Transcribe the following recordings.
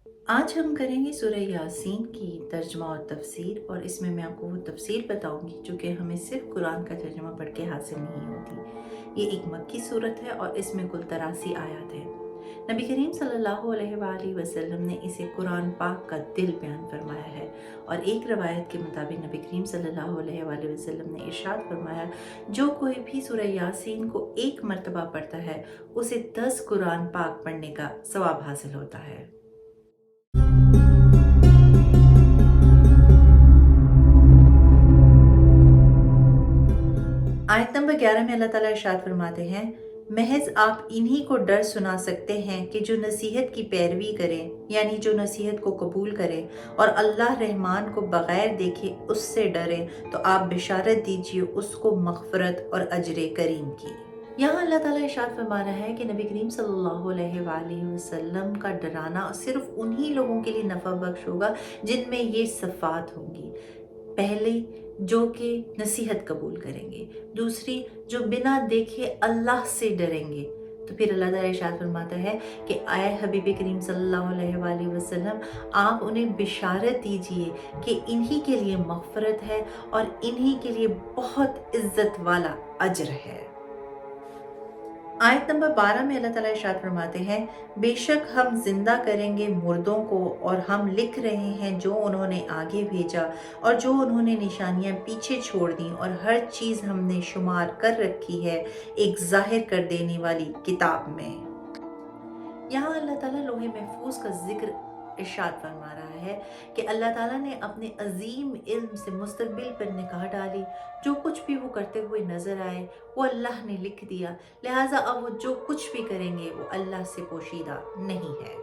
آج ہم کریں گے سورہ یاسین کی ترجمہ اور تفسیر، اور اس میں میں آپ کو وہ تفسیر بتاؤں گی جو کہ ہمیں صرف قرآن کا ترجمہ پڑھ کے حاصل نہیں ہوتی۔ یہ ایک مکی صورت ہے اور اس میں کل 83 آیات ہیں۔ نبی کریم صلی اللہ علیہ وآلہ وسلم نے اسے قرآن پاک کا دل بیان فرمایا ہے، اور ایک روایت کے مطابق نبی کریم صلی اللہ علیہ وآلہ وسلم نے ارشاد فرمایا، جو کوئی بھی سورہ یاسین کو ایک مرتبہ پڑھتا ہے اسے 10 قرآن پاک پڑھنے کا ثواب حاصل ہوتا ہے۔ آیت نمبر 11 میں اللہ تعالیٰ ارشاد فرماتے ہیں، محض آپ انہی کو ڈر سنا سکتے ہیں کہ جو نصیحت کی پیروی کریں، یعنی جو نصیحت کو قبول کریں اور اللہ رحمان کو بغیر دیکھے اس سے ڈریں، تو آپ بشارت دیجئے اس کو مغفرت اور اجر کریم کی۔ یہاں اللہ تعالیٰ ارشاد فرما رہا ہے کہ نبی کریم صلی اللہ علیہ وآلہ وسلم کا ڈرانا صرف انہی لوگوں کے لیے نفع بخش ہوگا جن میں یہ صفات ہوں گی۔ پہلی، جو کہ نصیحت قبول کریں گے۔ دوسری، جو بنا دیکھے اللہ سے ڈریں گے۔ تو پھر اللہ تعالیٰ ارشاد فرماتا ہے کہ اے حبیب کریم صلی اللہ علیہ وآلہ وسلم، آپ انہیں بشارت دیجئے کہ انہی کے لیے مغفرت ہے اور انہی کے لیے بہت عزت والا اجر ہے۔ آیت نمبر 12 میں اللہ تعالیٰ ارشاد فرماتے ہیں، بے شک ہم زندہ کریں گے مردوں کو، اور ہم لکھ رہے ہیں جو انہوں نے آگے بھیجا اور جو انہوں نے نشانیاں پیچھے چھوڑ دیں، اور ہر چیز ہم نے شمار کر رکھی ہے ایک ظاہر کر دینے والی کتاب میں۔ یہاں اللہ تعالیٰ لوح محفوظ کا ذکر ارشاد فرما رہا ہے کہ اللہ تعالیٰ نے اپنے عظیم علم سے مستقبل پر نگاہ ڈالی، جو کچھ بھی وہ کرتے ہوئے نظر آئے وہ اللہ نے لکھ دیا، لہٰذا اب وہ جو کچھ بھی کریں گے وہ اللہ سے پوشیدہ نہیں ہے۔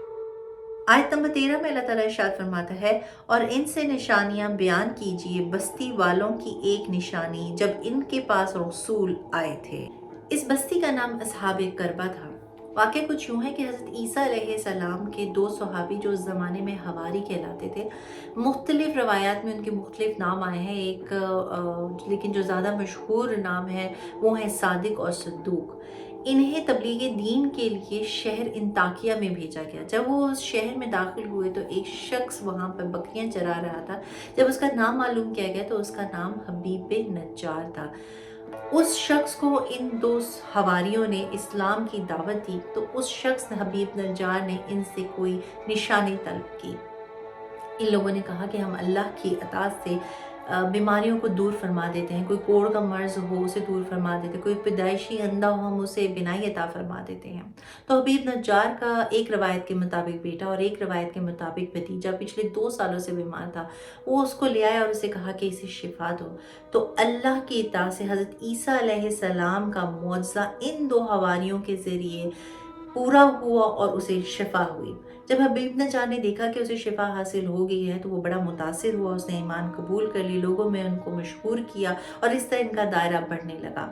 آیت نمبر 13 میں اللہ تعالیٰ ارشاد فرماتا ہے، اور ان سے نشانیاں بیان کیجئے بستی والوں کی ایک نشانی جب ان کے پاس رسول آئے تھے۔ اس بستی کا نام اصحاب کربہ تھا۔ واقعہ کچھ یوں ہے کہ حضرت عیسیٰ علیہ السلام کے 2 صحابی جو اس زمانے میں حواری کہلاتے تھے، مختلف روایات میں ان کے مختلف نام آئے ہیں، لیکن جو زیادہ مشہور نام ہے وہ ہیں صادق اور صدوق۔ انہیں تبلیغ دین کے لیے شہر انطاکیہ میں بھیجا گیا۔ جب وہ اس شہر میں داخل ہوئے تو ایک شخص وہاں پر بکریاں چرا رہا تھا۔ جب اس کا نام معلوم کیا گیا تو اس کا نام حبیب نجار تھا۔ اس شخص کو ان 2 حواریوں نے اسلام کی دعوت دی تو اس شخص حبیب نجار نے ان سے کوئی نشانی طلب کی۔ ان لوگوں نے کہا کہ ہم اللہ کی عطا سے بیماریوں کو دور فرما دیتے ہیں، کوئی کوڑ کا مرض ہو اسے دور فرما دیتے ہیں، کوئی پیدائشی اندھا ہو ہم اسے بینائی عطا فرما دیتے ہیں۔ تو حبیب نجار کا ایک روایت کے مطابق بیٹا اور ایک روایت کے مطابق بھتیجا پچھلے 2 سالوں سے بیمار تھا، وہ اس کو لے آیا اور اسے کہا کہ اسے شفا دو۔ تو اللہ کی عطا سے حضرت عیسیٰ علیہ السلام کا معجزہ ان 2 حواریوں کے ذریعے پورا ہوا اور اسے شفا ہوئی۔ جب حبیب نجار نے دیکھا کہ اسے شفا حاصل ہو گئی ہے تو وہ بڑا متاثر ہوا، اس نے ایمان قبول کر لی، لوگوں میں ان کو مشہور کیا اور اس طرح ان کا دائرہ بڑھنے لگا۔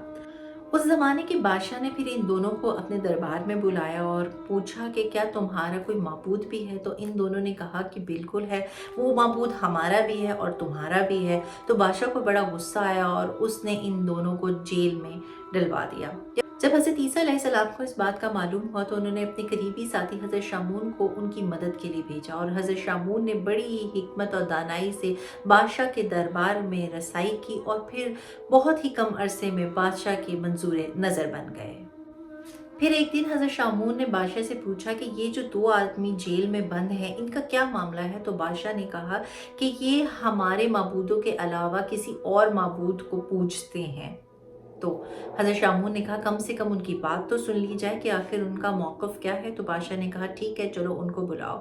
اس زمانے کے بادشاہ نے پھر ان دونوں کو اپنے دربار میں بلایا اور پوچھا کہ کیا تمہارا کوئی معبود بھی ہے؟ تو ان دونوں نے کہا کہ بالکل ہے، وہ معبود ہمارا بھی ہے اور تمہارا بھی ہے۔ تو بادشاہ کو بڑا غصہ آیا اور اس نے ان دونوں کو جیل میں ڈلوا دیا۔ جب حضرت عیسیٰ علیہ السلام کو اس بات کا معلوم ہوا تو انہوں نے اپنے قریبی ساتھی حضرت شامون کو ان کی مدد کے لیے بھیجا، اور حضرت شامون نے بڑی ہی حکمت اور دانائی سے بادشاہ کے دربار میں رسائی کی، اور پھر بہت ہی کم عرصے میں بادشاہ کے منظور نظر بن گئے۔ پھر ایک دن حضرت شامون نے بادشاہ سے پوچھا کہ یہ جو 2 آدمی جیل میں بند ہیں ان کا کیا معاملہ ہے؟ تو بادشاہ نے کہا کہ یہ ہمارے معبودوں کے علاوہ کسی اور معبود کو پوجتے ہیں۔ تو حضرت شامون نے کہا کم سے کم ان کی بات تو سن لی جائے کہ آخر ان کا موقف کیا ہے۔ تو بادشاہ نے کہا ٹھیک ہے، چلو ان کو بلاؤ۔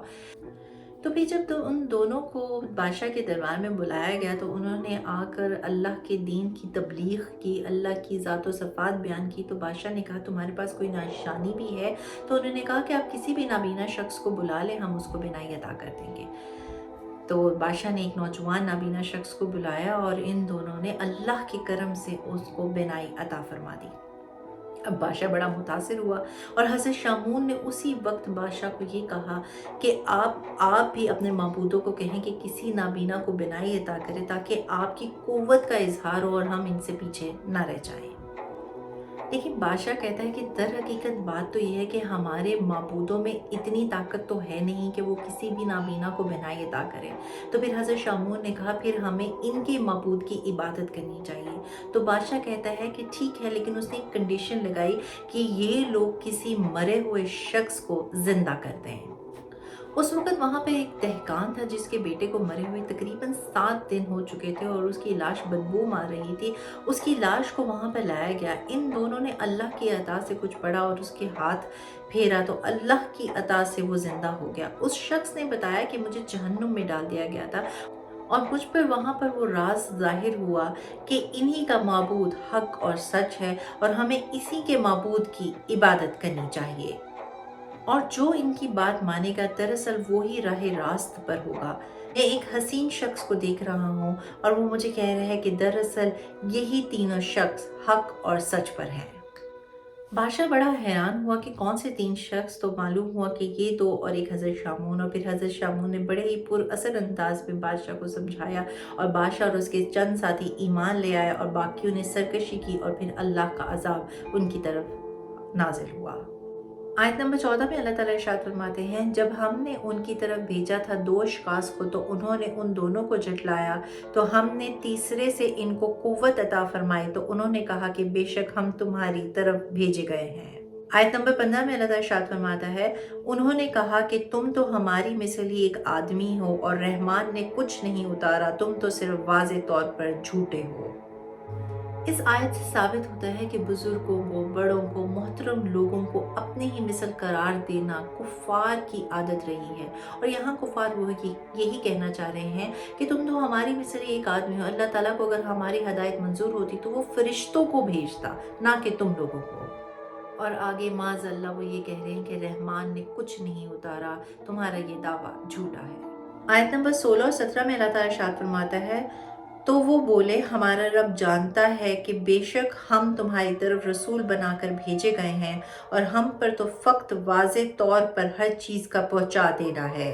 تو پھر جب ان دونوں کو بادشاہ کے دربار میں بلایا گیا تو انہوں نے آ کر اللہ کے دین کی تبلیغ کی، اللہ کی ذات و صفات بیان کی۔ تو بادشاہ نے کہا تمہارے پاس کوئی نشانی بھی ہے؟ تو انہوں نے کہا کہ آپ کسی بھی نابینا شخص کو بلا لیں، ہم اس کو بینائی عطا کر دیں گے۔ تو بادشاہ نے ایک نوجوان نابینا شخص کو بلایا اور ان دونوں نے اللہ کے کرم سے اس کو بینائی عطا فرما دی۔ اب بادشاہ بڑا متاثر ہوا اور حضرت شامون نے اسی وقت بادشاہ کو یہ کہا کہ آپ بھی اپنے معبودوں کو کہیں کہ کسی نابینا کو بینائی عطا کرے تاکہ آپ کی قوت کا اظہار ہو اور ہم ان سے پیچھے نہ رہ جائیں۔ देखिए, बादशाह कहता है कि दर हकीकत बात तो ये है कि हमारे माबूदों में इतनी ताकत तो है नहीं कि वो किसी भी नाबीना को बनाए अता करें। तो फिर हज़रत शामून ने कहा फिर हमें इनके माबूद की इबादत करनी चाहिए। तो बादशाह कहता है कि ठीक है, लेकिन उसने एक कंडीशन लगाई कि ये लोग किसी मरे हुए शख्स को ज़िंदा कर दें। उस वक़्त वहाँ पे एक दहकान था जिसके बेटे को मरे हुए तकरीबन 7 दिन हो चुके थे और उसकी लाश बदबू मार रही थी। उसकी लाश को वहाँ पे लाया गया। इन दोनों ने अल्लाह की अता से कुछ पढ़ा और उसके हाथ फेरा तो अल्लाह की अता से वो ज़िंदा हो गया। उस शख्स ने बताया कि मुझे जहन्नुम में डाल दिया गया था और मुझ पर वहाँ पर वो राज ज़ाहिर हुआ कि इन्हीं का माबूद हक और सच है और हमें इसी के माबूद की इबादत करनी चाहिए। और जो इनकी बात मानेगा दरअसल वो ही राह रास्त पर होगा। मैं एक हसीन शख्स को देख रहा हूँ और वो मुझे कह रहा है कि दरअसल यही तीनों शख्स हक और सच पर हैं। बादशाह बड़ा हैरान हुआ कि कौन से 3 शख्स। तो मालूम हुआ कि ये 2 और एक हज़रत शामून। और फिर हज़रत शामून ने बड़े ही पुरअसर अंदाज में बादशाह को समझाया और बादशाह और उसके चंद साथी ईमान ले आए और बाकियों ने सरकशी की और फिर अल्लाह का अजाब उनकी तरफ नाजिल हुआ। आयत नंबर 14 में अल्लाह ताला इरशाद फरमाते हैं, जब हमने उनकी तरफ भेजा था 2 अशखास को तो उन्होंने उन दोनों को झुठलाया, तो हमने तीसरे से इनको कुव्वत अता फरमाई तो उन्होंने कहा कि बेशक हम तुम्हारी तरफ भेजे गए हैं। आयत नंबर 15 में अल्लाह ताला इरशाद फरमाता है, उन्होंने कहा कि तुम तो हमारी मिसल ही एक आदमी हो और रहमान ने कुछ नहीं उतारा, तुम तो सिर्फ वाज़े तौर पर झूठे हो। इस आयत से साबित होता है कि बुजुर्गों को, बड़ों को, मोहतरम लोगों को अपने ही मिसल करार देना कुफ़ार की आदत रही है। और यहाँ कुफ़ार वो है कि यही कहना चाह रहे हैं कि तुम तो हमारी मिसल ही एक आदमी हो। अल्लाह ताला को अगर हमारी हदायत मंजूर होती तो वो फरिश्तों को भेजता, ना कि तुम लोगों को। और आगे माज़अल्लाह वो ये कह रहे हैं कि रहमान ने कुछ नहीं उतारा, तुम्हारा ये दावा झूठा है। आयत नंबर 16 और 17 में अल्लाह ताला इरशाद फरमाता है, तो वो बोले हमारा रब जानता है कि बेशक हम तुम्हारी तरफ रसूल बनाकर भेजे गए हैं और हम पर तो फ़क्त वाज़े तौर पर हर चीज़ का पहुँचा देना है।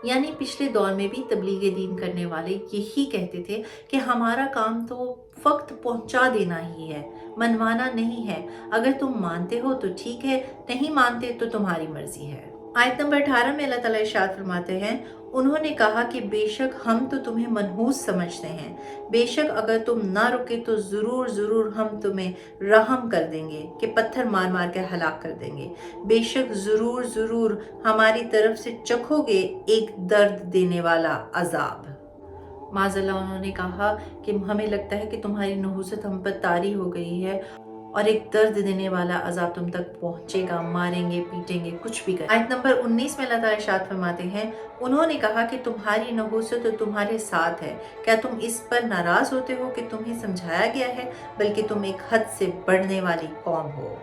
यानी पिछले दौर में भी तबलीग दीन करने वाले यही कहते थे कि हमारा काम तो फ़क्त पहुँचा देना ही है, मनवाना नहीं है। अगर तुम मानते हो तो ठीक है, नहीं मानते तो तुम्हारी मर्ज़ी है। आयत नंबर 18 में अल्लाह ताला इरशाद फरमाते हैं, उन्होंने कहा कि बेशक हम तो तुम्हें मनहूस समझते हैं, बेशक अगर तुम ना रुके तो ज़रूर ज़रूर हम तुम्हें रहम कर देंगे कि पत्थर मार मार के हलाक कर देंगे। बेशक ज़रूर ज़रूर हमारी तरफ से चखोगे एक दर्द देने वाला अजाब। माज़अल्लाह उन्होंने कहा कि हमें लगता है कि तुम्हारी नहूसत हम पर तारी हो गई है और एक दर्द देने वाला अजाब तुम तक पहुंचेगा, मारेंगे, पीटेंगे, कुछ भी करें। आयत नंबर 19 में अल्लाह ताला इरशाद फरमाते हैं, उन्होंने कहा कि तुम्हारी नहूसत तो तुम्हारे साथ है, क्या तुम इस पर नाराज होते हो कि तुम्हें समझाया गया है, बल्कि तुम एक हद से बढ़ने वाली कौम हो।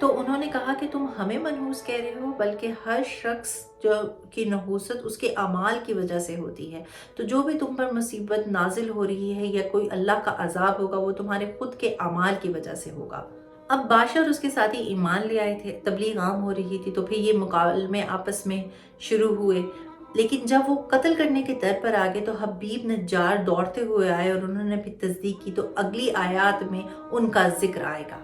तो उन्होंने कहा कि तुम हमें मनहूस कह रहे हो, बल्कि हर शख्स जो की नहूसत उसके अमाल की वजह से होती है। तो जो भी तुम पर मुसीबत नाजिल हो रही है या कोई अल्लाह का अजाब होगा वो तुम्हारे खुद के अमाल की वजह से होगा। अब बादशाह और उसके साथी ईमान ले आए थे, तबलीग आम हो रही थी, तो फिर ये मुकाबले आपस में शुरू हुए। लेकिन जब वो कत्ल करने के दर पर आ गए तो हबीब नज्जार दौड़ते हुए आए और उन्होंने फिर तस्दीक की। तो अगली आयत में उनका जिक्र आएगा।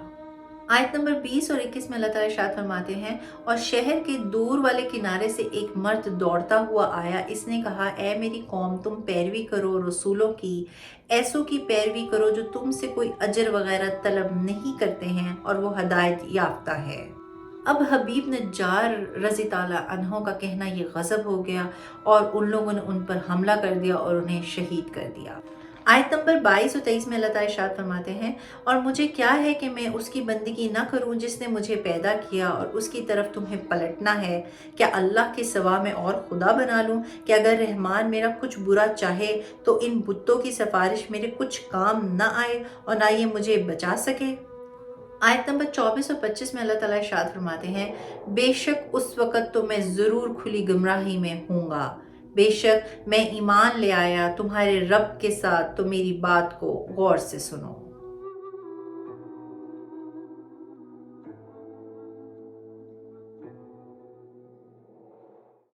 आयत नंबर 20 और 21 में अल्लाह ताला इरशाद फरमाते हैं, और शहर के दूर वाले किनारे से एक मर्द दौड़ता हुआ आया। इसने कहा, ए मेरी कौम, तुम पैरवी करो रसूलों की, ऐसों की पैरवी करो जो तुमसे कोई अजर वगैरह तलब नहीं करते हैं और वो हदायत याफ्ता है। अब हबीब नज्जार रज़ी ताला अन्हों का कहना ये गज़ब हो गया और उन लोगों ने उन पर हमला कर दिया और उन्हें शहीद कर दिया। आयत नंबर 22 और 23 में अल्लाह ताला इरशाद फरमाते हैं, और मुझे क्या है कि मैं उसकी बंदगी न करूं जिसने मुझे पैदा किया और उसकी तरफ तुम्हें पलटना है। क्या अल्लाह के सिवा मैं और खुदा बना लूं कि अगर रहमान मेरा कुछ बुरा चाहे तो इन बुतों की सिफारिश मेरे कुछ काम न आए और ना ये मुझे बचा सके। आयत नंबर 24 और 25 में अल्लाह ताला इरशाद फरमाते हैं, बेशक उस वक़्त तो मैं ज़रूर खुली गुमराही में हूँगा, बेशक मैं ईमान ले आया तुम्हारे रब के साथ, तो मेरी बात को गौर से सुनो।